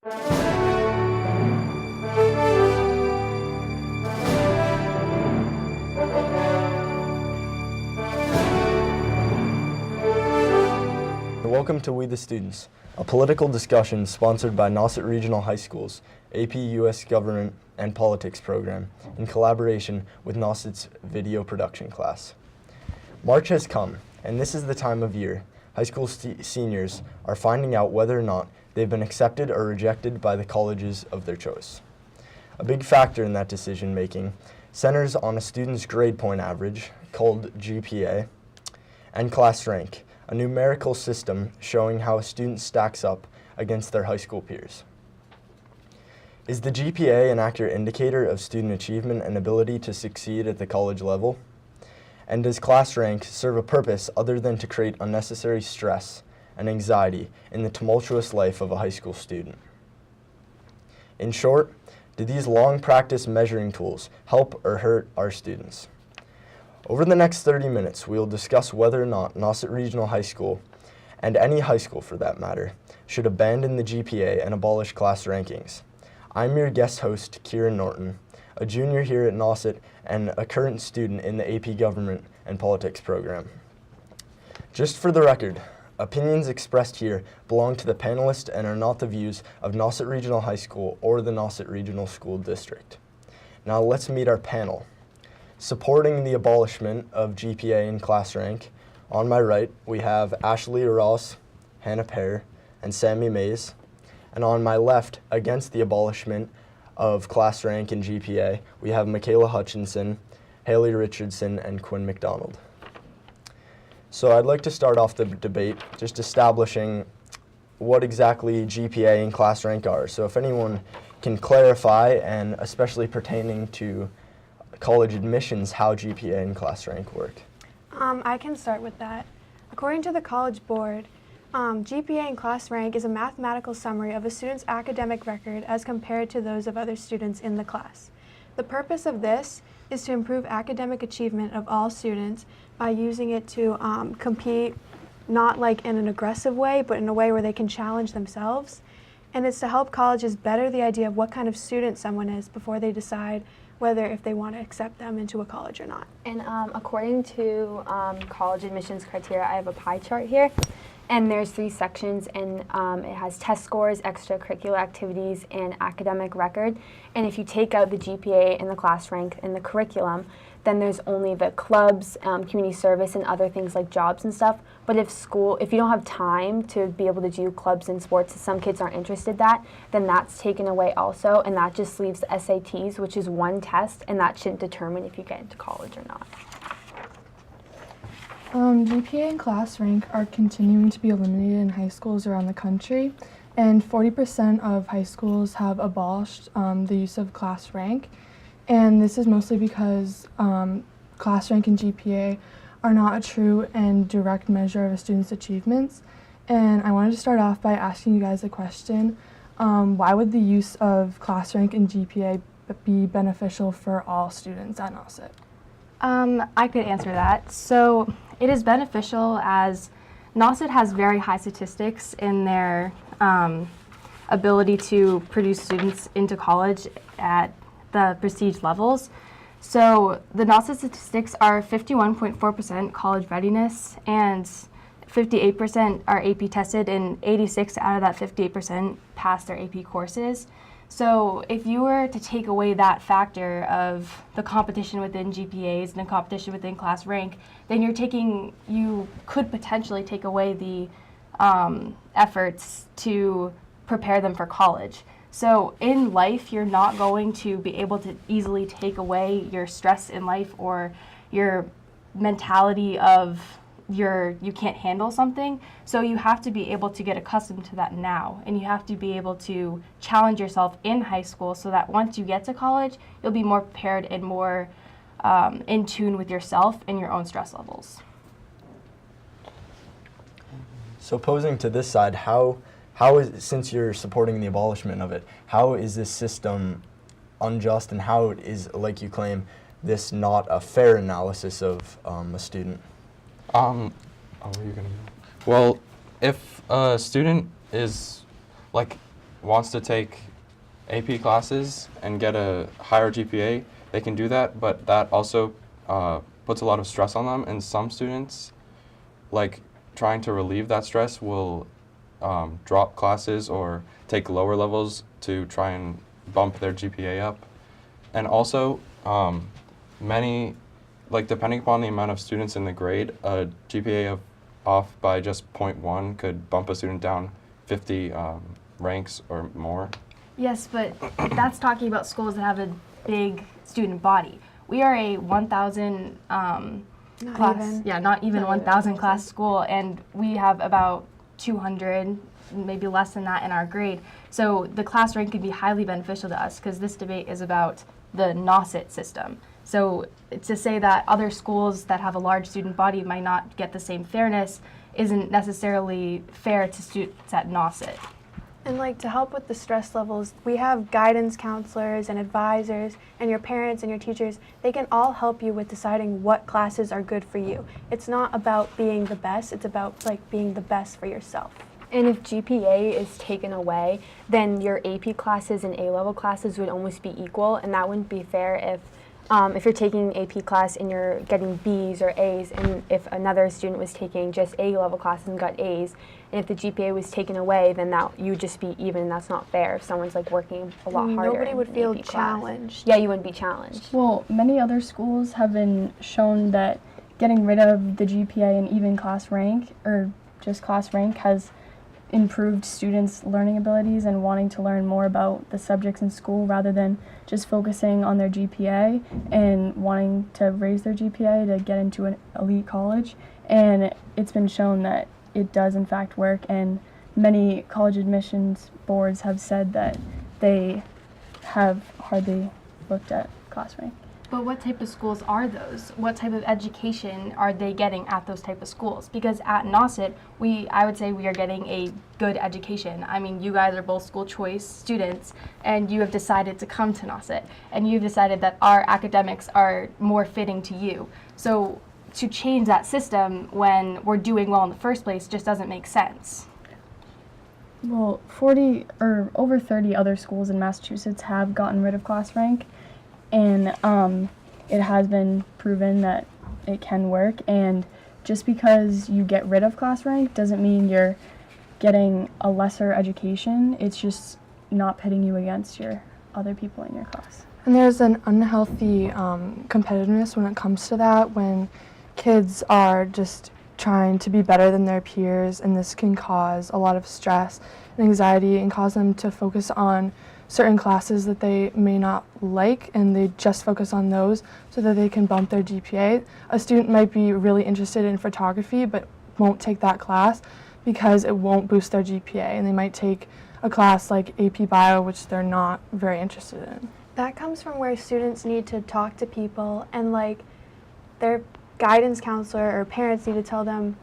Welcome to We the Students, a political discussion sponsored by Nauset Regional High School's AP U.S. Government and Politics program in collaboration with Nauset's video production class. March has come, and this is the time of year high school seniors are finding out whether or not they've been accepted or rejected by the colleges of their choice. A big factor in that decision making centers on a student's grade point average, called GPA, and Class Rank, a numerical system showing how a student stacks up against their high school peers. Is the GPA an accurate indicator of student achievement and ability to succeed at the college level? And does Class Rank serve a purpose other than to create unnecessary stress and anxiety in the tumultuous life of a high school student? In short, do these long practice measuring tools help or hurt our students? Over the next 30 minutes, we will discuss whether or not Nauset Regional High School, and any high school for that matter, should abandon the GPA and abolish class rankings. I'm your guest host, Kieran Norton, a junior here at Nauset and a current student in the AP Government and Politics program. Just for the record, opinions expressed here belong to the panelists and are not the views of Nauset Regional High School or the Nauset Regional School District. Now let's meet our panel. Supporting the abolishment of GPA and Class Rank, on my right we have Ashley Ross, Hannah Pear, and Sammy Mays. And on my left, against the abolishment of Class Rank and GPA, we have Michaela Hutchinson, Haley Richardson, and Quinn McDonald. So I'd like to start off the debate just establishing what exactly GPA and Class Rank are. So if anyone can clarify, and especially pertaining to college admissions, how GPA and Class Rank work. I can start with that. According to the College Board, GPA and Class Rank is a mathematical summary of a student's academic record as compared to those of other students in the class. The purpose of this is to improve academic achievement of all students by using it to compete, not like in an aggressive way, but in a way where they can challenge themselves. And it's to help colleges better the idea of what kind of student someone is before they decide whether if they want to accept them into a college or not. And according to college admissions criteria, I have a pie chart here, and there's 3 sections, and it has test scores, extracurricular activities, and academic record. And if you take out the GPA and the Class Rank in the curriculum, then there's only the clubs, community service, and other things like jobs and stuff. But if you don't have time to be able to do clubs and sports, some kids aren't interested in that, then that's taken away also, and that just leaves the SATs, which is one test, and that shouldn't determine if you get into college or not. GPA and Class Rank are continuing to be eliminated in high schools around the country, and 40% of high schools have abolished the use of Class Rank. And this is mostly because Class Rank and GPA are not a true and direct measure of a student's achievements. And I wanted to start off by asking you guys a question. Why would the use of Class Rank and GPA be beneficial for all students at Nauset? I could answer that. So it is beneficial as Nauset has very high statistics in their ability to produce students into college at the prestige levels. So the Nauset statistics are 51.4% college readiness, and 58% are AP tested, and 86 out of that 58% passed their AP courses. So if you were to take away that factor of the competition within GPAs and the competition within Class Rank, then you could potentially take away the efforts to prepare them for college. So in life, you're not going to be able to easily take away your stress in life or your mentality of you can't handle something. So you have to be able to get accustomed to that now, and you have to be able to challenge yourself in high school so that once you get to college, you'll be more prepared and more in tune with yourself and your own stress levels. So opposing to this side, how is, since you're supporting the abolishment of it, how is this system unjust, and how is, like you claim, this not a fair analysis of a student? Oh, what are you gonna do? Well, if a student is, like, wants to take AP classes and get a higher GPA, they can do that, but that also puts a lot of stress on them, and some students, like, trying to relieve that stress will drop classes or take lower levels to try and bump their GPA up. And also, many, like, depending upon the amount of students in the grade, a GPA off by just 0.1 could bump a student down 50 ranks or more. Yes, but that's talking about schools that have a big student body. We are a 1,000 class, not even 1,000 class school, and we have about 200, maybe less than that in our grade. So the class rank could be highly beneficial to us because this debate is about the NOSIT system. So to say that other schools that have a large student body might not get the same fairness isn't necessarily fair to students at NOSIT. And like to help with the stress levels, we have guidance counselors and advisors and your parents and your teachers. They can all help you with deciding what classes are good for you. It's not about being the best, it's about like being the best for yourself. And if GPA is taken away, then your AP classes and A-level classes would almost be equal, and that wouldn't be fair if you're taking AP class and you're getting B's or A's, and if another student was taking just A-level classes and got A's, and if the GPA was taken away, then that you would just be even, and that's not fair if someone's like working a lot harder. Nobody would in feel AP class. challenged. Yeah, you wouldn't be challenged. Well, many other schools have been shown that getting rid of the GPA and even class rank, or just class rank, has improved students' learning abilities and wanting to learn more about the subjects in school rather than just focusing on their GPA and wanting to raise their GPA to get into an elite college. And it's been shown that it does in fact work, and many college admissions boards have said that they have hardly looked at class rank. But what type of schools are those? What type of education are they getting at those type of schools? Because at NOSIT, I would say we are getting a good education. I mean, you guys are both school choice students, and you have decided to come to NOSIT, and you've decided that our academics are more fitting to you. So to change that system when we're doing well in the first place just doesn't make sense. Well, 40 or over 30 other schools in Massachusetts have gotten rid of class rank, and it has been proven that it can work. And just because you get rid of class rank doesn't mean you're getting a lesser education. It's just not pitting you against your other people in your class. And there's an unhealthy competitiveness when it comes to that, when kids are just trying to be better than their peers, and this can cause a lot of stress and anxiety and cause them to focus on certain classes that they may not like, and they just focus on those so that they can bump their GPA. A student might be really interested in photography but won't take that class because it won't boost their GPA, and they might take a class like AP Bio, which they're not very interested in. That comes from where students need to talk to people, and like their guidance counselor or parents need to tell them,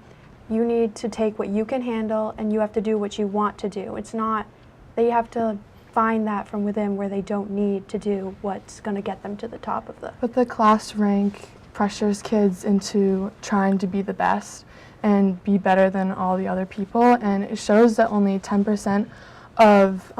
you need to take what you can handle and you have to do what you want to do. It's not, they have to find that from within where they don't need to do what's going to get them to the top of the. But the class rank pressures kids into trying to be the best and be better than all the other people, and it shows that only 10% of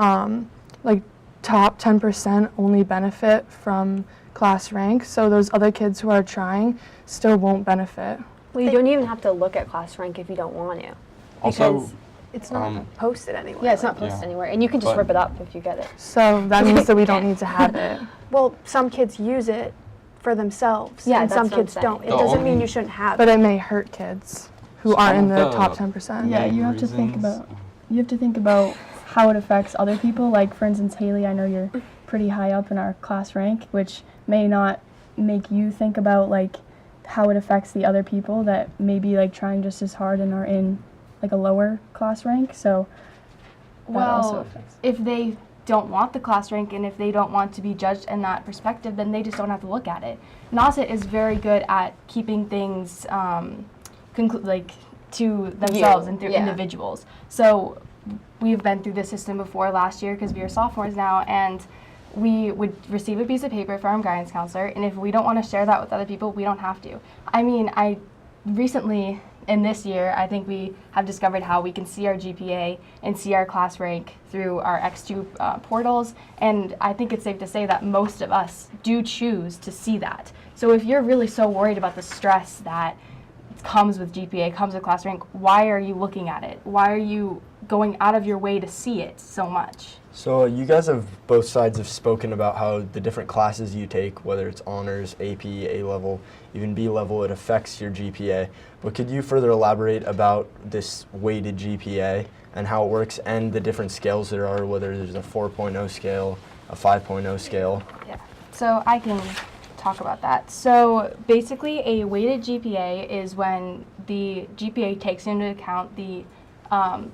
top 10% only benefit from class rank, so those other kids who are trying still won't benefit. Well, you don't even have to look at class rank if you don't want to. Also, It's not posted anywhere. Yeah, it's not posted anywhere, and you can just But- rip it up if you get it. So that means that we don't need to have it. Well, some kids use it for themselves, Yeah, and that's some what I'm kids saying. don't. It The doesn't mean only- you shouldn't have But it. it may hurt kids who aren't in the Some of top the- 10%. Yeah, main you have to think reasons- about how it affects other people. Like, for instance, Haley, I know you're pretty high up in our class rank, which may not make you think about like how it affects the other people that may be like trying just as hard and are in like a lower class rank. So that also Well, affects. if they don't want the class rank and if they don't want to be judged in that perspective, then they just don't have to look at it. NOSIT is very good at keeping things to themselves and through individuals. So we've been through this system before last year because we are sophomores now, and we would receive a piece of paper from our guidance counselor, and if we don't want to share that with other people, we don't have to. I mean, I recently in this year, I think we have discovered how we can see our GPA and see our class rank through our X2 portals, and I think it's safe to say that most of us do choose to see that. So if you're really so worried about the stress that comes with GPA, comes with class rank, why are you looking at it? Why are you going out of your way to see it so much? So you guys have, both sides have spoken about how the different classes you take, whether it's honors, AP, A-level, even B-level, it affects your GPA. But could you further elaborate about this weighted GPA and how it works and the different scales there are, whether there's a 4.0 scale, a 5.0 scale? Yeah, so I can talk about that. So basically a weighted GPA is when the GPA takes into account the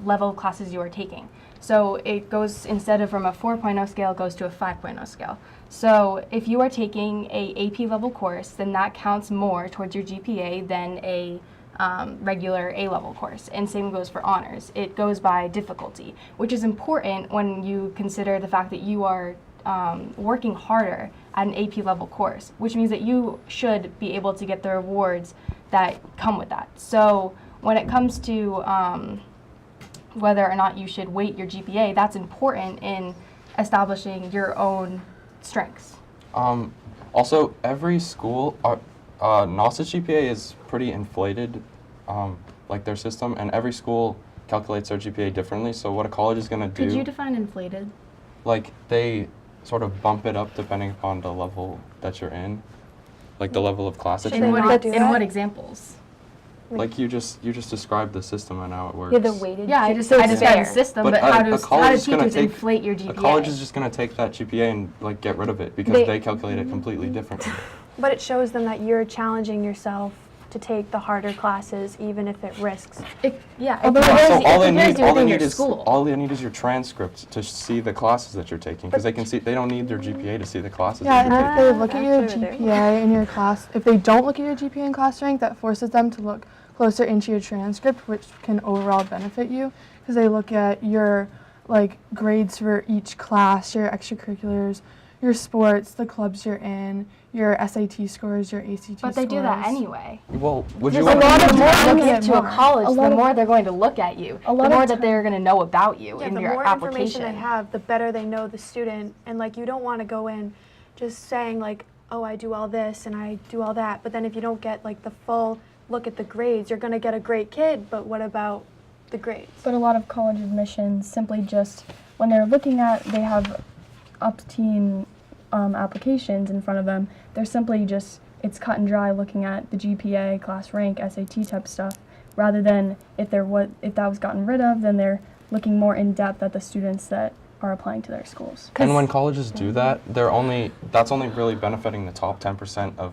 level of classes you are taking. So it goes, instead of from a 4.0 scale, it goes to a 5.0 scale. So if you are taking a AP level course, then that counts more towards your GPA than a regular A-level course. And same goes for honors. It goes by difficulty, which is important when you consider the fact that you are working harder at an AP level course, which means that you should be able to get the rewards that come with that. So when it comes to whether or not you should weight your GPA, that's important in establishing your own strengths. Also, every school, NOS's GPA is pretty inflated, like their system, and every school calculates their GPA differently. So what a college is going to do, Could you define inflated? like they sort of bump it up depending upon the level that you're in, like the level of class that Should you're they in. not do In that? what examples? Like you just described the system and how it works. Yeah, the weighted. Yeah, I GPA. just So I it's described fair. the system, But but how a do college is gonna teachers take- inflate your GPA? A college is just going to take that GPA and like get rid of it because They- they calculate it completely differently. But it shows them that you're challenging yourself to take the harder classes, even if it risks. Yeah, Although it there compares is- you- it compares you within your school. all they need is your transcript to see the classes that you're taking because they can see they don't need their GPA to see the classes Yeah, that and you're if taking. they look at your Actually, they GPA in your class, if they don't look at your GPA and class rank, that forces them to look closer into your transcript, which can overall benefit you because they look at your like grades for each class, your extracurriculars, your sports, the clubs you're in, your SAT scores, your ACT But they do that scores. anyway. Well, would Just you a want lot of to more look you at get to a more. college, A the lot of- more they're going to look at you, A lot the of more that time- they're going to know about you Yeah, in the your more application. information they have, the better they know the student. And like, you don't want to go in just saying like, oh, I do all this and I do all that. But then if you don't get like the full look at the grades, you're going to get a great kid, but what about the grades? But a lot of college admissions simply just, when they're looking at, they have up-teen applications in front of them, they're simply just, it's cut and dry looking at the GPA, class rank, SAT type stuff, rather than if that was gotten rid of, then they're looking more in depth at the students that are applying to their schools. And when colleges do that, that's only really benefiting the top 10% of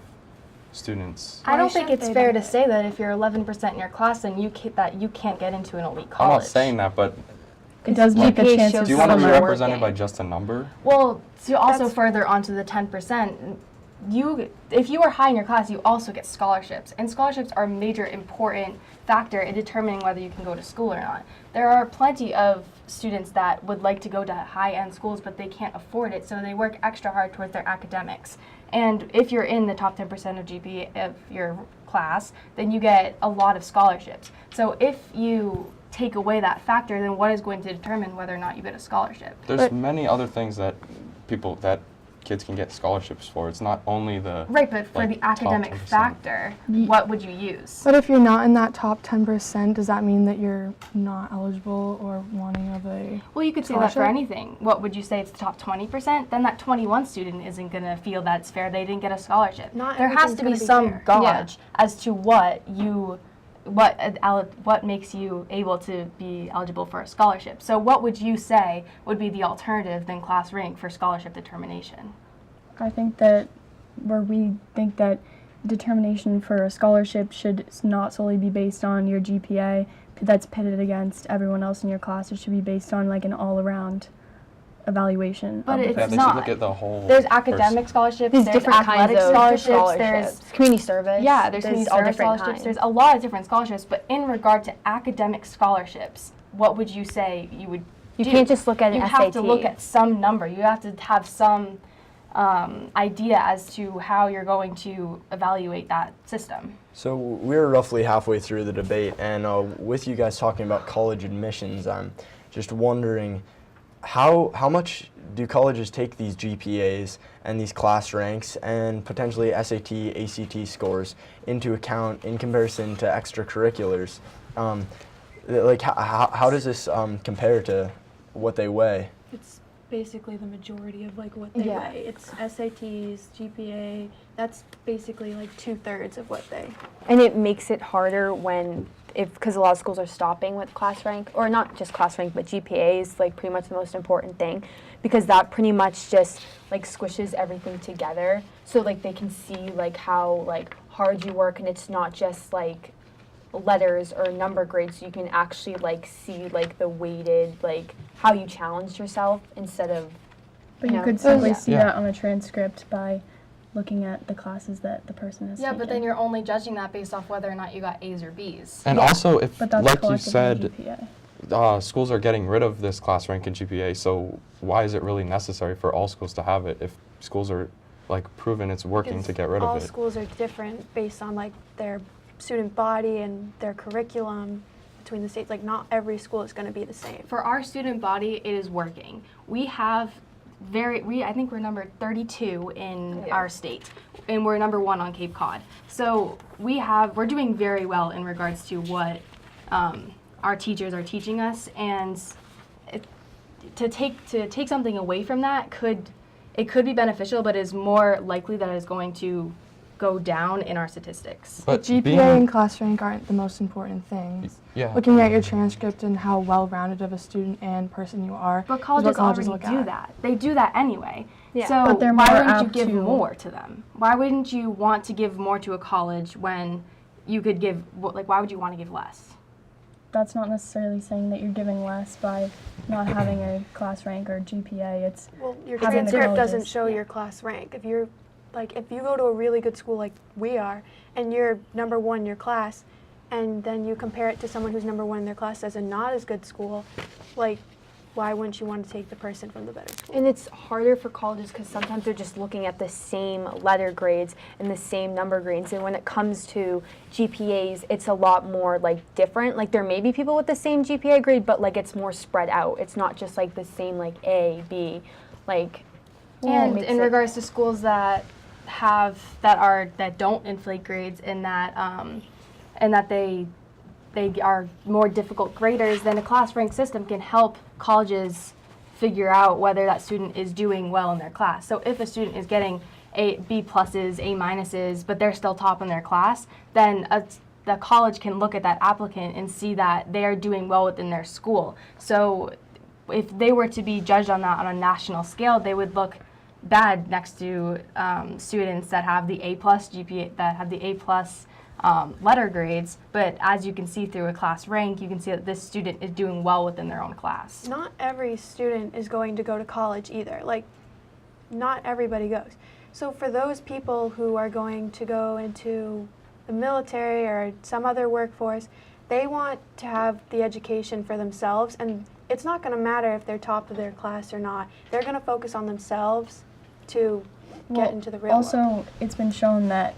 students. I Why don't think shouldn't it's they fair do to it? say that if you're 11% in your class, then you can't get into an elite I'm college. not saying that, but It does make the GPA chance shows of do you want to be some are represented by working. just a number? Well, to also That's- further onto the 10%, if you are high in your class, you also get scholarships. And scholarships are a major important factor in determining whether you can go to school or not. There are plenty of students that would like to go to high-end schools, but they can't afford it, so they work extra hard towards their academics. And if you're in the top 10% of GPA of your class, then you get a lot of scholarships. So if you take away that factor, then what is going to determine whether or not you get a scholarship? There's many other things that kids can get scholarships for. It's not only the Right, but for like, the top academic 10%. factor, what would you use? But if you're not in that top 10%, does that mean that you're not eligible or wanting of a Well, you could say that for scholarship? anything. What would you say it's the top 20%? Then that 21 student isn't going to feel that it's fair they didn't get a scholarship. Not there has everything's to be gonna be some fair. gauge as to what makes you able to be eligible for a scholarship. So what would you say would be the alternative than class rank for scholarship determination? I think that where we think that determination for a scholarship should not solely be based on your GPA that's pitted against everyone else in your class. It should be based on like an all-around evaluation. But of the it's Yeah, they not. should look at the whole. There's academic scholarships, There's there's different athletic kinds of scholarships, there's community service. Yeah, there's community all service different scholarships. kinds. There's a lot of different scholarships, but in regard to academic scholarships, what would you say you would You do? can't just look at an You SAT. have to look at some number. You have to have some idea as to how you're going to evaluate that system. So we're roughly halfway through the debate, and with you guys talking about college admissions, I'm just wondering how much do colleges take these GPAs and these class ranks and potentially SAT, ACT scores into account in comparison to extracurriculars? Like how does this compare to what they weigh? It's basically the majority of like what they Yeah. weigh. It's SATs, GPA. That's basically like 2/3 of what they. And it makes it harder when, because a lot of schools are stopping with class rank, or not just class rank, but GPA is like pretty much the most important thing, because that pretty much just like squishes everything together. So like they can see like how like hard you work, and it's not just like letters or number grades. So you can actually like see like the weighted like how you challenged yourself instead of. But you know, could simply yeah. see Yeah. that on a transcript by looking at the classes that the person has Yeah, taken. but then you're only judging that based off whether or not you got A's or B's. And Yeah. also, if, But that's like you collectively said, GPA. schools are getting rid of this class rank and GPA, so why is it really necessary for all schools to have it if schools are like proven it's working Because to get rid all of it? schools are different based on like their student body and their curriculum between the states. Like not every school is going to be the same. For our student body, it is working. We have I think we're number 32 in Yeah. our state, and we're number 1 on Cape Cod. So we're doing very well in regards to what our teachers are teaching us, and to take something away from that could be beneficial, but is more likely that it is going to go down in our statistics. But GPA and class rank aren't the most important things. yeah. Looking at your transcript and how well-rounded of a student and person you are. But is colleges what colleges already look do at. that. They do that anyway. Yeah. So But they're why more wouldn't you apt give to- more to them? Why wouldn't you want to give more to a college when you could give, why would you want to give less? That's not necessarily saying that you're giving less by not having a class rank or GPA. It's Well, your Having the transcript doesn't colleges. show your class rank. If you go to a really good school like we are, and you're number 1 in your class, and then you compare it to someone who's number 1 in their class as a not as good school, like, why wouldn't you want to take the person from the better school? And it's harder for colleges because sometimes they're just looking at the same letter grades and the same number grades. And when it comes to GPAs, it's a lot more like different. Like there may be people with the same GPA grade, but like it's more spread out. It's not just like the same like A, B, like. And makes in it- regards to schools that don't inflate grades and that they are more difficult graders, then a class rank system can help colleges figure out whether that student is doing well in their class. So if a student is getting B pluses, A minuses, but they're still top in their class, then the college can look at that applicant and see that they are doing well within their school. So if they were to be judged on that on a national scale, they would look bad next to students that have the A plus GPA, that have the A plus letter grades. But as you can see through a class rank, you can see that this student is doing well within their own class. Not every student is going to go to college either. Like, not everybody goes. So for those people who are going to go into the military or some other workforce, they want to have the education for themselves, and it's not going to matter if they're top of their class or not. They're going to focus on themselves to get into the real world. Also, it's been shown that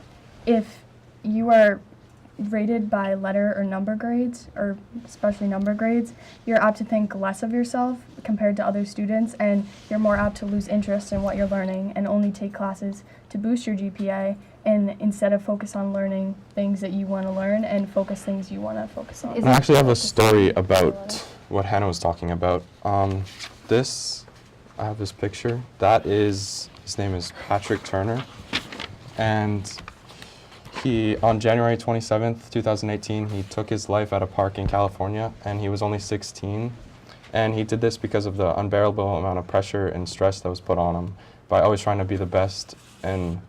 if you are rated by letter or number grades, or especially number grades, you're apt to think less of yourself compared to other students, and you're more apt to lose interest in what you're learning and only take classes to boost your GPA, and instead of focus on learning things that you want to learn and focus things you want to focus on. Is I actually have a story about what Hannah was talking about. I have this picture. His name is Patrick Turner, and on January 27th, 2018, he took his life at a park in California, and he was only 16. And he did this because of the unbearable amount of pressure and stress that was put on him by always trying to be the best in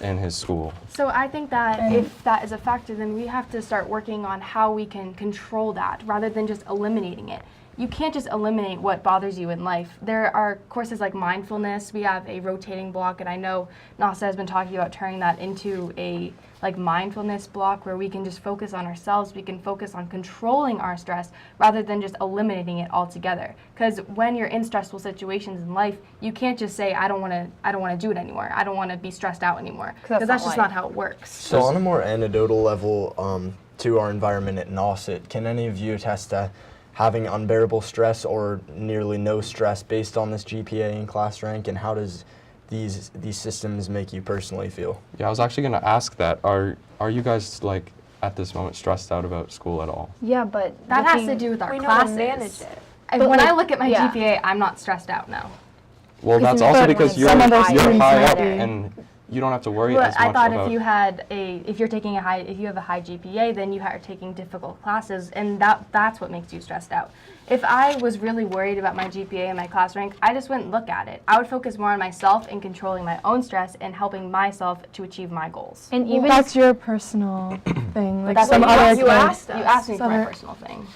his school. So I think that And- if that is a factor, then we have to start working on how we can control that rather than just eliminating it. you can't just eliminate what bothers you in life. There are courses like mindfulness. We have a rotating block, and I know NASA has been talking about turning that into a mindfulness block where we can just focus on ourselves. We can focus on controlling our stress rather than just eliminating it altogether. Because when you're in stressful situations in life, you can't just say, I don't want to do it anymore. I don't want to be stressed out anymore. Because that's just not how it works. So on a more anecdotal level to our environment at Nauset, can any of you attest to having unbearable stress or nearly no stress based on this GPA and class rank, and how does these systems make you personally feel? Yeah, I was actually going to ask that. Are you guys like at this moment stressed out about school at all? Yeah, but that has to do with our we classes. know how to manage it. And when I look at my yeah. GPA, I'm not stressed out now. Well, that's you also know, because you're some other high students up might be. and you don't have to worry Well, as much I thought about. if you have a high GPA, then you are taking difficult classes, and that's what makes you stressed out. If I was really worried about my GPA and my class rank, I just wouldn't look at it. I would focus more on myself and controlling my own stress and helping myself to achieve my goals. And Well, even that's your personal thing. Like That's some what other you kids. asked me for my Other- personal thing.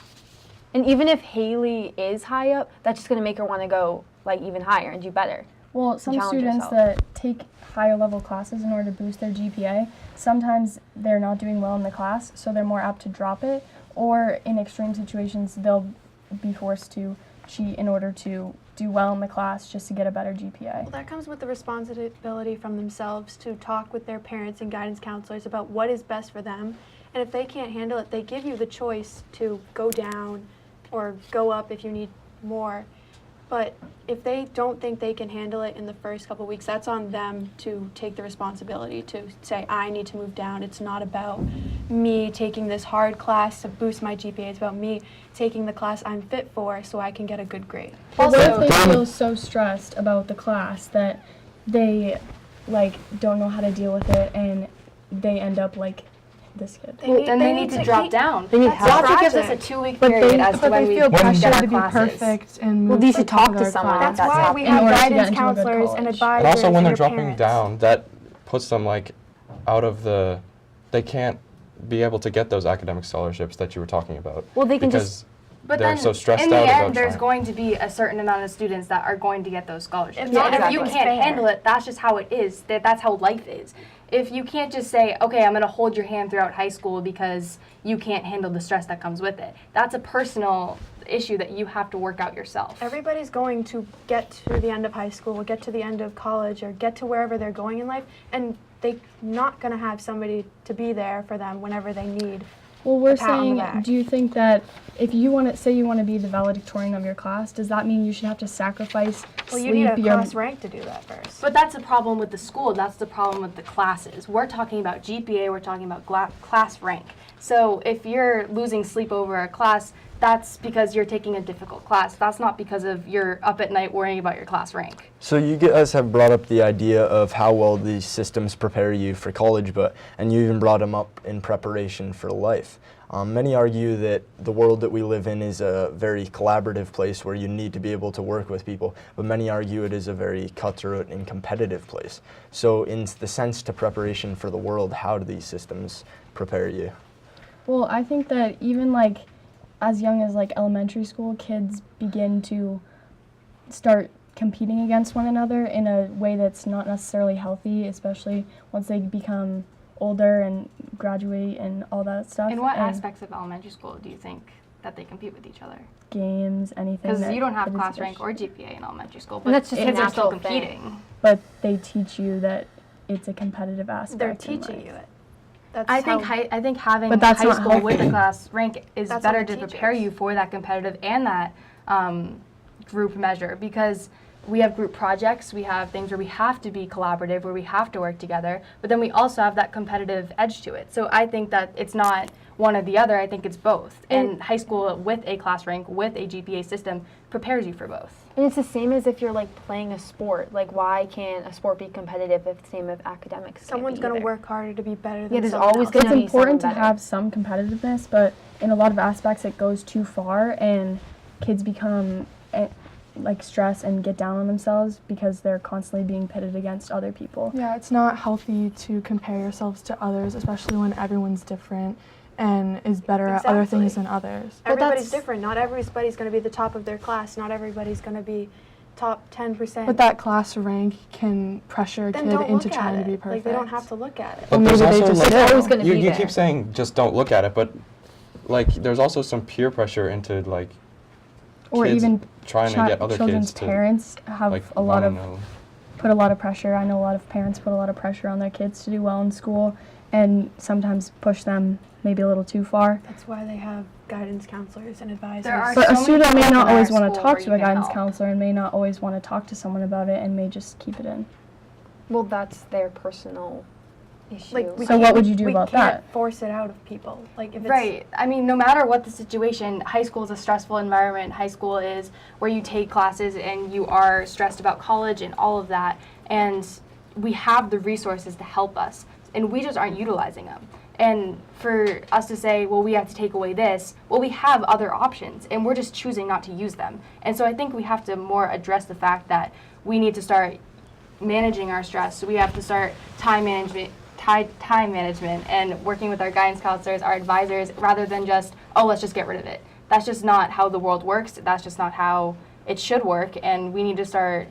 and even if Haley is high up, that's just gonna make her want to go like even higher and do better. Well, some challenge students yourself. that take higher level classes in order to boost their GPA, sometimes they're not doing well in the class, so they're more apt to drop it, or in extreme situations, they'll be forced to cheat in order to do well in the class just to get a better GPA. Well, that comes with the responsibility from themselves to talk with their parents and guidance counselors about what is best for them. And if they can't handle it, they give you the choice to go down or go up if you need more. But if they don't think they can handle it in the first couple weeks, that's on them to take the responsibility to say, I need to move down. It's not about me taking this hard class to boost my GPA. It's about me taking the class I'm fit for so I can get a good grade. But what if they feel so stressed about the class that they don't know how to deal with it and they end up like this kid? Then they need to drop down. They need help. Logic gives us a 2-week But period they, as to but when they we feel get pressured our to be classes. perfect and Well, move you should to top talk of to their someone. class. That's why happening. we In have order to get guidance into a good counselors and college. advisors And also, when and they're your dropping parents. down, that puts them like out of the. They can't be able to get those academic scholarships that you were talking about. Well, they can because just. But they're then, so stressed in the out about end, there's trying. going to be a certain amount of students that are going to get those scholarships. It's not And if you exactly can't fair. handle it, that's just how it is. That's how life is. If you can't just say, okay, I'm going to hold your hand throughout high school because you can't handle the stress that comes with it, that's a personal issue that you have to work out yourself. Everybody's going to get to the end of high school, get to the end of college, or get to wherever they're going in life, and they're not going to have somebody to be there for them whenever they need. Well, we're a pat on the saying, back. do you think that if you want to say you want to be the valedictorian of your class, does that mean you should have to sacrifice Well, you sleep, need a your class rank to do that first. But that's a problem with the school. That's the problem with the classes. We're talking about GPA. We're talking about class rank. So if you're losing sleep over a class, that's because you're taking a difficult class. That's not because of you're up at night worrying about your class rank. So you guys have brought up the idea of how well these systems prepare you for college, and you even brought them up in preparation for life. Many argue that the world that we live in is a very collaborative place where you need to be able to work with people, but many argue it is a very cutthroat and competitive place. So in the sense to preparation for the world, how do these systems prepare you? Well, I think that even as young as elementary school, kids begin to start competing against one another in a way that's not necessarily healthy, especially once they become older and graduate and all that stuff. In what and aspects of elementary school do you think that they compete with each other? Games, anything. Because that you don't have is class rank issue. or GPA in elementary school, And but that's just a kids are still natural thing. competing. But they teach you that it's a competitive aspect. They're in teaching life. you it. That's I think how, I think having But that's high not school with healthy. a class rank is That's better on to the prepare teachers. you for that competitive and that group measure, because we have group projects, we have things where we have to be collaborative, where we have to work together, but then we also have that competitive edge to it. So I think that it's not one or the other, I think it's both. And high school with a class rank, with a GPA system, prepares you for both. And it's the same as if you're playing a sport. Why can't a sport be competitive if the same with academics? someone's going to work harder to be better than Yeah, there's someone always else. gonna It's be important to someone better. have some competitiveness, but in a lot of aspects it goes too far and kids become stress and get down on themselves because they're constantly being pitted against other people. Yeah, it's not healthy to compare yourselves to others, especially when everyone's different. and is better at other things Exactly. than others. But Everybody's that's- different. Not everybody's going to be the top of their class. Not everybody's going to be top 10%. But that class rank can pressure a then kid don't into look at trying to be it. perfect. Like, they don't have to look at it. But Well, there's maybe they also just like, do. always gonna you, be you there. keep saying just don't look at it, but like there's also some peer pressure into like Or kids even trying to get other children's kids to parents have like a lot wanna of know. put a lot of pressure. I know a lot of parents put a lot of pressure on their kids to do well in school and sometimes push them maybe a little too far. That's why they have guidance counselors and advisors. There are But so a many student may people not in always our want to school talk where to you a can guidance help. counselor and may not always want to talk to someone about it and may just keep it in. Well, that's their personal issue. Like, we So can't- what would you do we about can't that? force it out of people. Like, if it's Right. I mean, no matter what the situation, high school is a stressful environment. High school is where you take classes and you are stressed about college and all of that. And we have the resources to help us, and we just aren't utilizing them. And for us to say, well, we have to take away this, well, we have other options, and we're just choosing not to use them. And so I think we have to more address the fact that we need to start managing our stress. So we have to start time management and working with our guidance counselors, our advisors, rather than just, oh, let's just get rid of it. That's just not how the world works. That's just not how it should work, and we need to start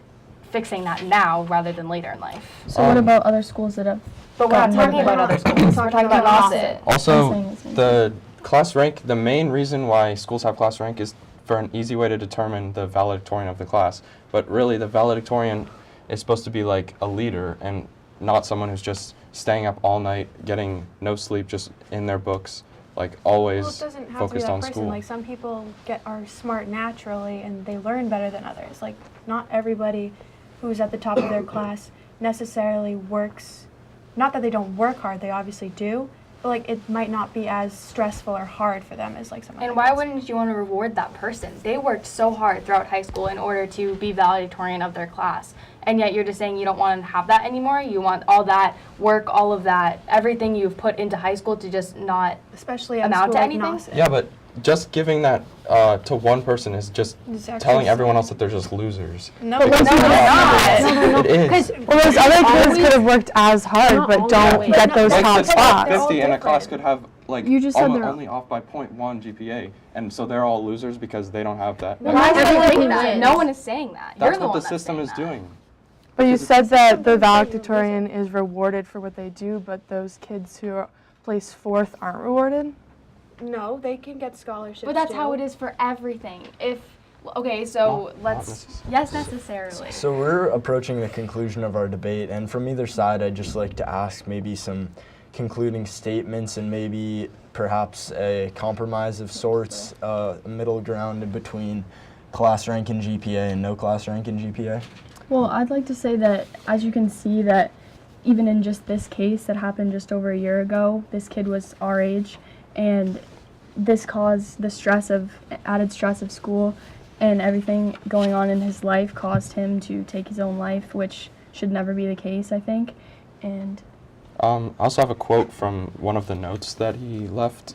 fixing that now rather than later in life. So what about other schools that have But we're not gotten rid talking of it? about other schools. We're talking about Nauset. Also, I'm saying the same the class rank, the main reason why schools have class rank is for an easy way to determine the valedictorian of the class. But really, the valedictorian is supposed to be like a leader and not someone who's just staying up all night, getting no sleep, just in their books, like always Well, it doesn't have to be focused that on person. school. Like, some people are smart naturally and they learn better than others. Like, not everybody who's at the top of their class necessarily works. Not that they don't work hard, they obviously do, but like, it might not be as stressful or hard for them as like some other And why kids. wouldn't you want to reward that person? They worked so hard throughout high school in order to be valedictorian of their class. And yet you're just saying you don't want to have that anymore? You want all that work, all of that, everything you've put into high school to just not... Especially at a amount school to like anything? Nauset. Yeah, but just giving that to one person is just It's actually telling everyone else that they're just losers. No, Because no, it's they're not. It is. Well, those other kids could have worked as hard, Not but don't always. get those Like top the top spots. They're all 50 in a class different. could have like You just said they're- only off by 0.1 GPA, and so they're all losers because they don't have that. No, extra- not everybody saying that. wins. No one is saying that. You're That's the what one the system saying is that. doing. But you Because said that the Sometimes they valedictorian is rewarded for what they do, but those kids who are place fourth aren't rewarded? No, they can get scholarships. But that's too. how it is for everything. Okay, so Not let's... necessarily. Yes, necessarily. So we're approaching the conclusion of our debate, and from either side, I'd just like to ask maybe some concluding statements and maybe perhaps a compromise of sorts, a middle ground in between class rank and GPA and no class rank and GPA. Well, I'd like to say that, as you can see, that even in just this case that happened just over a year ago, this kid was our age, and this caused the added stress of school and everything going on in his life caused him to take his own life, which should never be the case, I think. And I also have a quote from one of the notes that he left,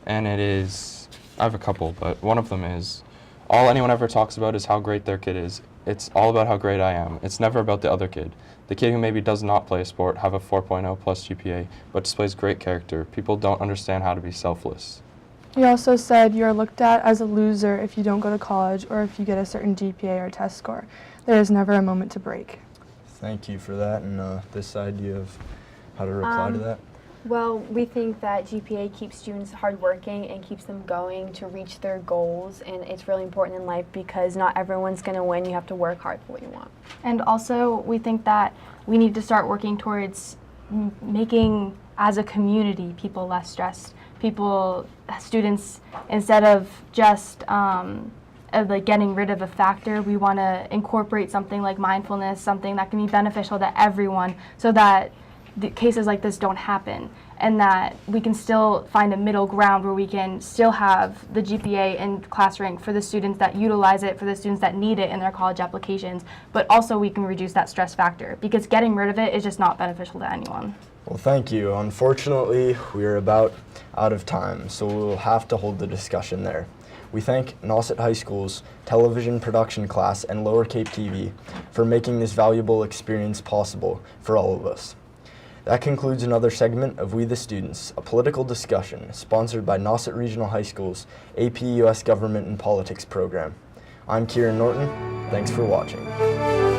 and it is, I have a couple, but one of them is, all anyone ever talks about is how great their kid is. It's all about how great I am. It's never about the other kid. The kid who maybe does not play a sport, have a 4.0 plus GPA, but displays great character. People don't understand how to be selfless. He also said you're looked at as a loser if you don't go to college or if you get a certain GPA or test score. There is never a moment to break. Thank you for that, and this side, do you have how to reply to that? Well, we think that GPA keeps students hardworking and keeps them going to reach their goals, and it's really important in life because not everyone's going to win. You have to work hard for what you want. And also, we think that we need to start working towards making, as a community, people less stressed. Students, instead of just like getting rid of a factor, we want to incorporate something like mindfulness, something that can be beneficial to everyone, so that the cases like this don't happen, and that we can still find a middle ground where we can still have the GPA and class rank for the students that utilize it, for the students that need it in their college applications, but also we can reduce that stress factor, because getting rid of it is just not beneficial to anyone. Well, thank you. Unfortunately, we are about out of time, so we will have to hold the discussion there. We thank Nauset High School's television production class and Lower Cape TV for making this valuable experience possible for all of us. That concludes another segment of We the Students, a political discussion sponsored by Nauset Regional High School's AP US Government and Politics program. I'm Kieran Norton. Thanks for watching.